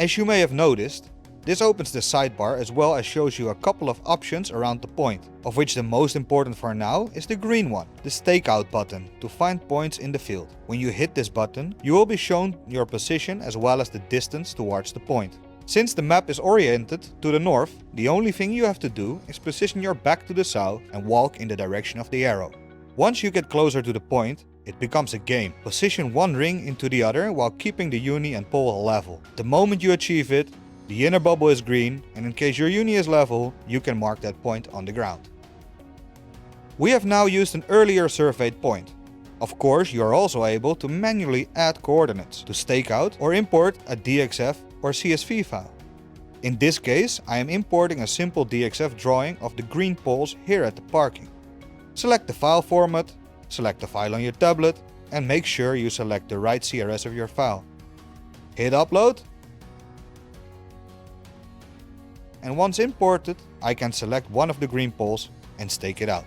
As you may have noticed, this opens the sidebar as well as shows you a couple of options around the point, of which the most important for now is the green one, the stakeout button, to find points in the field. When you hit this button, you will be shown your position as well as the distance towards the point. Since the map is oriented to the north, the only thing you have to do is position your back to the south and walk in the direction of the arrow. Once you get closer to the point, it becomes a game. Position one ring into the other while keeping the uni and pole level. The moment you achieve it, the inner bubble is green, and in case your uni is level, you can mark that point on the ground. We have now used an earlier surveyed point. Of course, you are also able to manually add coordinates to stake out or import a DXF or CSV file. In this case, I am importing a simple DXF drawing of the green poles here at the parking. Select the file format, select the file on your tablet, and make sure you select the right CRS of your file. Hit upload. And once imported, I can select one of the green poles and stake it out.